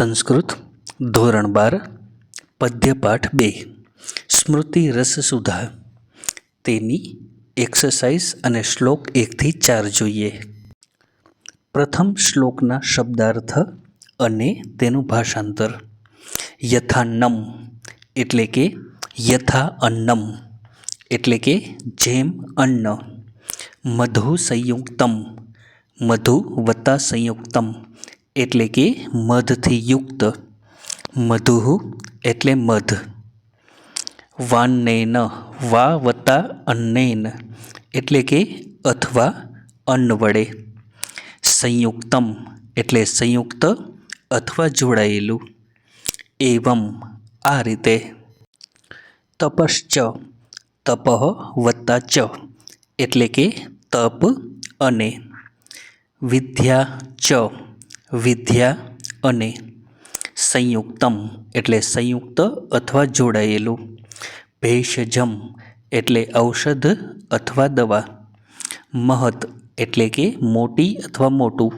સંસ્કૃત ધોરણ 12 પદ્યપાઠ 2 સ્મૃતિ રસસુધા તેની એક્સરસાઇઝ અને શ્લોક 1 થી 4 જોઈએ. પ્રથમ શ્લોકના શબ્દાર્થ અને તેનું ભાષાંતર. યથાન્નમ એટલે કે યથા અન્નમ એટલે કે જેમ અન્ન. મધુ સંયુક્તમ મધુ વત્તા સંયુક્તમ એટલે કે મધથી યુક્ત. મધુ એટલે મધ. વાન્નેન વા વત્તા અન્નેન એટલે કે અથવા અન્ન વડે. સંયુક્તમ એટલે સંયુક્ત અથવા જોડાયેલું. એવમ આ રીતે. તપશ્ચ તપઃ વત્તા ચ એટલે કે તપ અને. વિદ્યા ચ વિદ્યા અને. સંયુક્તમ એટલે સંયુક્ત અથવા જોડાયેલું. ભેષજમ એટલે ઔષધ અથવા દવા. મહત એટલે કે મોટી અથવા મોટું.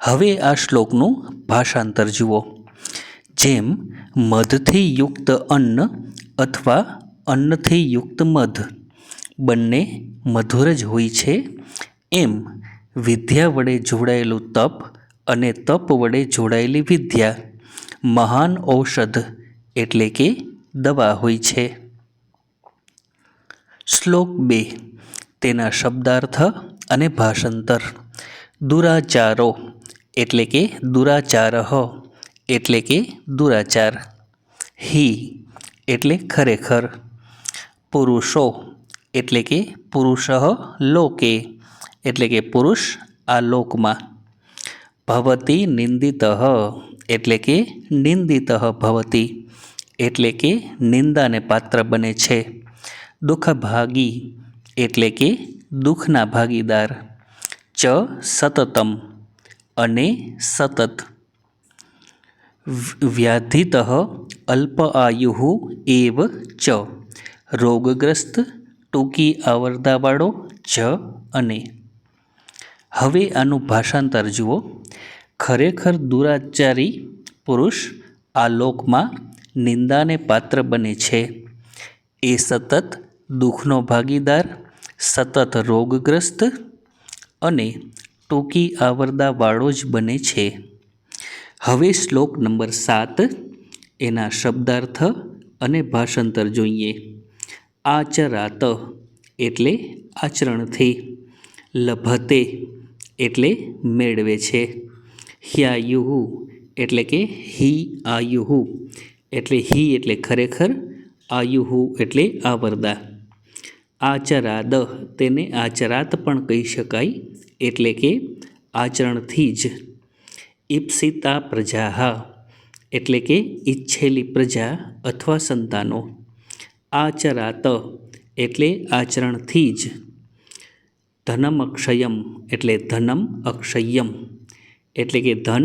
હવે આ શ્લોકનું ભાષાંતર જુઓ. જેમ મધથી યુક્ત અન્ન અથવા અન્નથી યુક્ત મધ બંને મધુર જ હોય છે, એમ વિદ્યા વડે જોડાયેલું તપ અને તપ વડે જોડાયેલી વિદ્યા મહાન ઔષધ એટલે કે દવા હોય છે. શ્લોક 2 તેના શબ્દાર્થ અને ભાષાંતર. દુરાચારો એટલે કે દુરાચારઃ એટલે કે દુરાચાર. હિ એટલે ખરેખર. પુરુષો એટલે કે પુરુષઃ લોકે એટલે કે પુરુષ આ લોકમાં. ભવતી નિંદિતઃ એટલે કે નિંદિતઃ ભવતી એટલે કે નિંદાને પાત્ર બને છે. દુઃખભાગી એટલે કે દુઃખના ભાગીદાર. ચ સતતમ અને સતત. વ્યાધિતઃ અલ્પ આયુઃ એવ ચ રોગગ્રસ્ત ટૂંકી આવરદાવાળો ચ અને. હવે આનું ભાષાંતર જુઓ. ખરેખર દુરાચારી પુરુષ આ લોકમાં નિંદાને પાત્ર બને છે. એ સતત દુઃખનો ભાગીદાર, સતત રોગગ્રસ્ત અને ટૂંકી આવરદાવાળો જ બને છે. હવે શ્લોક નંબર 7 એના શબ્દાર્થ અને ભાષાંતર જોઈએ. આચરાત એટલે આચરણથી. લભતે એટલે મેળવે છે. હ્યાયુઃ એટલે કે હિ આયુઃ એટલે હિ એટલે ખરેખર, આયુઃ એટલે આવરદા. આચરાદ તેને આચરાત પણ કહી શકાય એટલે કે આચરણથી જ. ઈપ્સિતા પ્રજા એટલે કે ઈચ્છેલી પ્રજા અથવા સંતાનો. આચરાત એટલે આચરણથી જ. ધનમ અક્ષયમ એટલે ધનમ અક્ષયમ એટલે કે ધન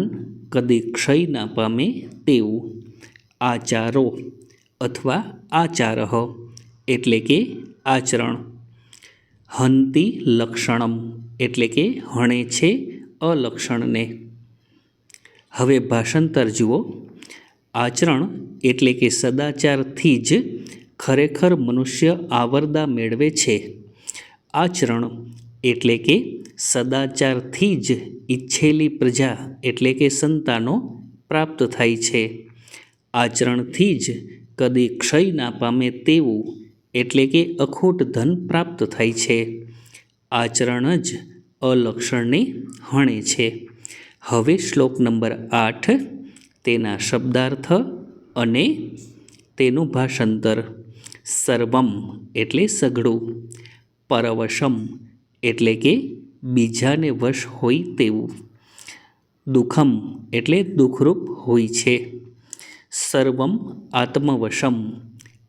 કદી ક્ષય ના પામે તેવું. આચારો અથવા આચારઃ એટલે કે આચરણ. હંતિ લક્ષણમ એટલે કે હણે છે અલક્ષણને. હવે ભાષાંતર જુઓ. આચરણ એટલે કે સદાચારથી જ ખરેખર મનુષ્ય આવરદા મેળવે છે. આચરણ એટલે કે સદાચારથી જ ઈચ્છેલી પ્રજા એટલે કે સંતાનો પ્રાપ્ત થાય છે. આચરણથી જ કદી ક્ષય ના પામે તેવું એટલે કે અખૂટ ધન પ્રાપ્ત થાય છે. આચરણ જ અલક્ષણને હણે છે. હવે શ્લોક નંબર 8 તેના શબ્દાર્થ અને તેનું ભાષાંતર. સર્વમ એટલે સઘળું. પરવશમ એટલે કે બીજાને વશ હોય તેવું. દુઃખમ એટલે દુઃખરૂપ હોય છે. સર્વમ આત્મવશમ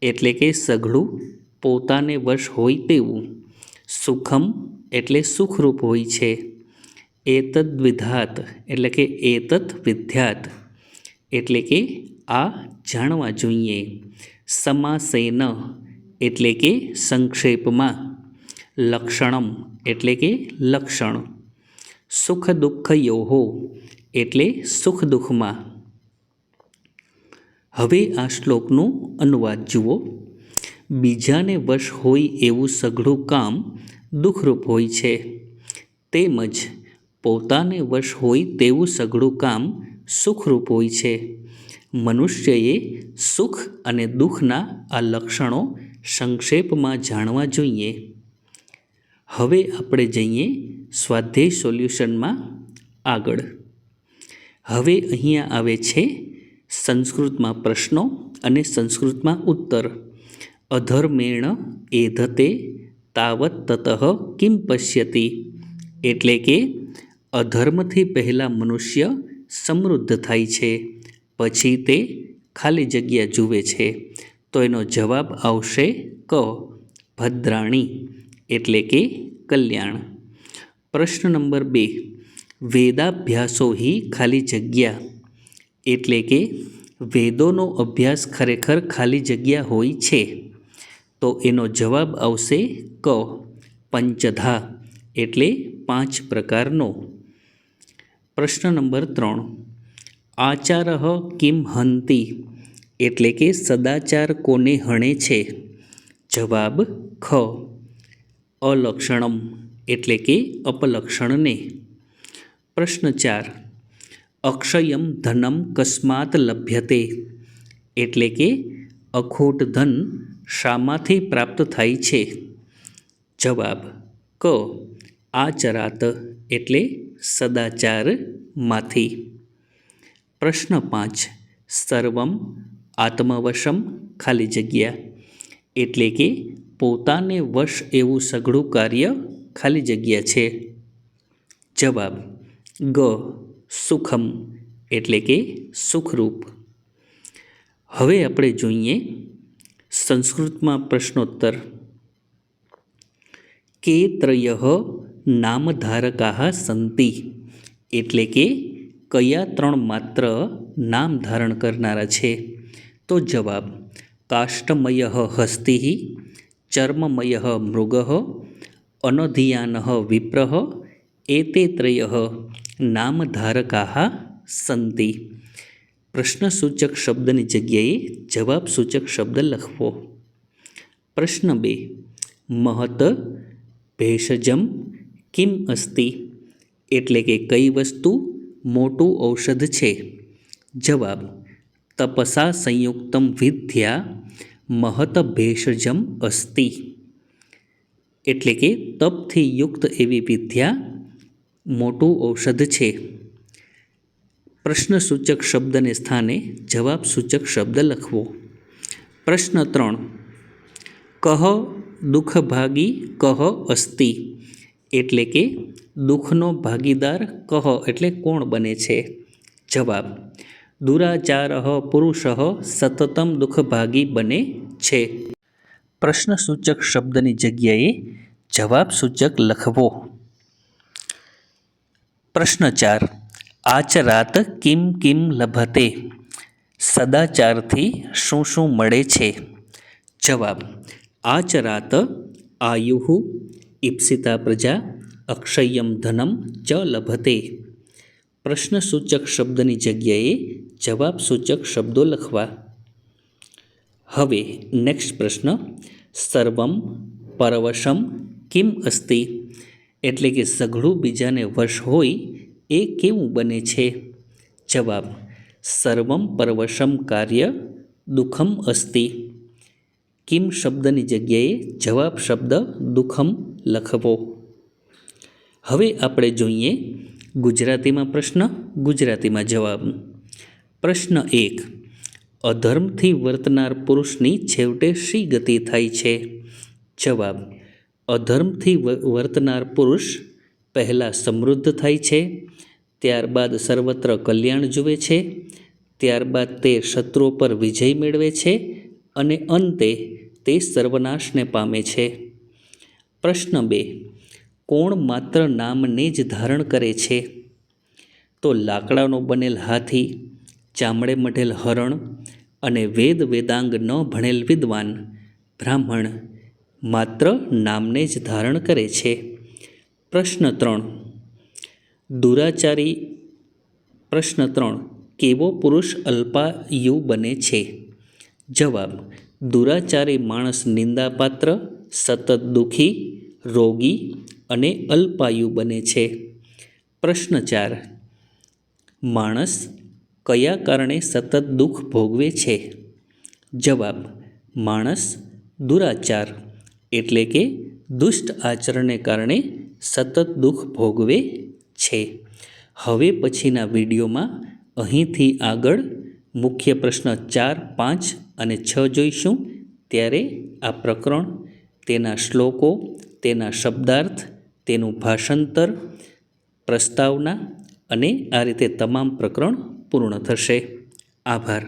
એટલે કે સઘળું પોતાને વશ હોય તેવું. સુખમ એટલે સુખરૂપ હોય છે. એતદ્ વિધાત એટલે કે એતત વિદ્યાત એટલે કે આ જાણવા જોઈએ. સમાસેન એટલે કે સંક્ષેપમાં. લક્ષણમ એટલે કે લક્ષણ. સુખ દુઃખયોઃ એટલે સુખ દુઃખમાં. હવે આ શ્લોકનું અનુવાદ જુઓ. બીજાને વશ હોય એવું સઘળું કામ દુઃખરૂપ હોય છે, તેમજ પોતાને વશ હોય તેવું સઘળું કામ સુખરૂપ હોય છે. મનુષ્યએ સુખ અને દુઃખના આ લક્ષણો સંક્ષેપમાં જાણવા જોઈએ. હવે આપણે જઈએ સ્વાધ્યાય સોલ્યુશનમાં આગળ. હવે અહીંયા આવે છે સંસ્કૃતમાં પ્રશ્નો અને સંસ્કૃતમાં ઉત્તર. અધર્મેણ એધતે તાવત તતઃ કિમ પશ્યતિ, એટલે કે અધર્મથી પહેલાં મનુષ્ય સમૃદ્ધ થાય છે, પછી તે ખાલી જગ્યા જુએ છે. તો એનો જવાબ આવશે ક ભદ્રાણી, એટલે કે કલ્યાણ. પ્રશ્ન નંબર 2. વેદાભ્યાસો હિ ખાલી જગ્યા, એટલે કે વેદોનો અભ્યાસ ખરેખર ખાલી જગ્યા હોય છે. તો એનો જવાબ આવશે ક પંચધા, એટલે 5 પ્રકારનો. પ્રશ્ન નંબર 3. આચારઃ કિમ હંતિ, એટલે કે સદાચાર કોને હણે છે? જવાબ ખ અલક્ષણમ, એટલે કે અપલક્ષણને. પ્રશ્ન 4. અક્ષયમ ધનમ કસ્માત લભ્યતે, એટલે કે અખોટ ધન શામાંથી પ્રાપ્ત થાય છે? જવાબ ક આચરાત, એટલે સદાચારમાંથી. પ્રશ્ન 5. સર્વમ આત્મવશમ ખાલી જગ્યા, એટલે કે પોતાને વશ એવું સઘળું કાર્ય ખાલી જગ્યા છે. જવાબ ગ સુખમ, એટલે કે સુખરૂપ. હવે આપણે જોઈએ સંસ્કૃતમાં પ્રશ્નોત્તર. કે ત્રયઃ નામધારકાઃ સંતિ, એટલે કે કયા 3 માત્ર નામ ધારણ કરનારા છે? તો જવાબ કાષ્ટમયઃ હસ્તિઃ, ચર્મમયઃ મૃગઃ, અનધિયાનઃ વિપ્રઃ, એતે ત્રયઃ નામધારકાઃ સંતિ. પ્રશ્નસૂચક શબ્દની જગ્યાએ જવાબસૂચક શબ્દ લખવો. પ્રશ્ન 2. મહત ભેષજમ કિમ અસ્તિ, એટલે કે કઈ વસ્તુ મોટું ઔષધ છે? જવાબ તપસા સંયુક્તમ વિદ્યા મહત ભેષજમ અસ્તિ, એટલે કે તપથી યુક્ત એવી વિદ્યા મોટું ઔષધ છે. પ્રશ્નસૂચક શબ્દને સ્થાને જવાબસૂચક શબ્દ લખવો. પ્રશ્ન 3. કહ દુઃખભાગી કહ અસ્તિ, એટલે કે દુઃખનો ભાગીદાર કહ એટલે કોણ બને છે? જવાબ દુરાચારઃ પુરુષઃ સતતમ દુઃખભાગી બને છે. પ્રશ્નસૂચક શબ્દની જગ્યાએ જવાબસૂચક લખવો. પ્રશ્ન 4. આચરાત કિમ કિમ લભતે, સદાચારથી શું શું મળે છે? જવાબ આચરાત આયુઃ ઈપ્સિતા પ્રજા અક્ષયમ ધનમ ચ લભતે. પ્રશ્નસૂચક શબ્દની જગ્યાએ જવાબસૂચક શબ્દો લખવા. હવે નેક્સ્ટ પ્રશ્ન. સર્વમ પરવશમ કિમ અસ્તિ, એટલે કે સઘળું બીજાને વશ હોય એ કેવું બને છે? જવાબ સર્વમ પરવશમ કાર્ય દુઃખમ અસ્તિ. કિમ શબ્દની જગ્યાએ જવાબ શબ્દ દુઃખમ લખવો. હવે આપણે જોઈએ ગુજરાતીમાં પ્રશ્ન, ગુજરાતીમાં જવાબ. પ્રશ્ન 1. અધર્મથી વર્તનાર પુરુષની છેવટે શી ગતિ થાય છે? જવાબ અધર્મથી વર્તનાર પુરુષ પહેલાં સમૃદ્ધ થાય છે, ત્યારબાદ સર્વત્ર કલ્યાણ જુએ છે, ત્યારબાદ તે શત્રુઓ પર વિજય મેળવે છે અને અંતે તે સર્વનાશને પામે છે. પ્રશ્ન 2. કોણ માત્ર નામને જ ધારણ કરે છે? તો લાકડાનો બનેલ હાથી, ચામડે મઢેલ હરણ અને વેદ વેદાંગ ન ભણેલ વિદ્વાન બ્રાહ્મણ માત્ર નામને જ ધારણ કરે છે. પ્રશ્ન 3. કેવો પુરુષ અલ્પાયુ બને છે? જવાબ: દુરાચારી માણસ નિંદાપાત્ર, સતત દુઃખી, રોગી અને અલ્પાયુ બને છે. પ્રશ્ન 4. માણસ કયા કારણે સતત દુઃખ ભોગવે છે? જવાબ: માણસ દુરાચાર એટલે કે દુષ્ટ આચરણને કારણે સતત દુઃખ ભોગવે છે. હવે પછીના વિડીયોમાં અહીંથી આગળ મુખ્ય પ્રશ્ન 4, 5 અને 6 જોઈશું. ત્યારે આ પ્રકરણ, તેના શ્લોકો, તેના શબ્દાર્થ, તેનું ભાષાંતર, પ્રસ્તાવના અને આ રીતે તમામ પ્રકરણ પૂર્ણ થશે. આભાર.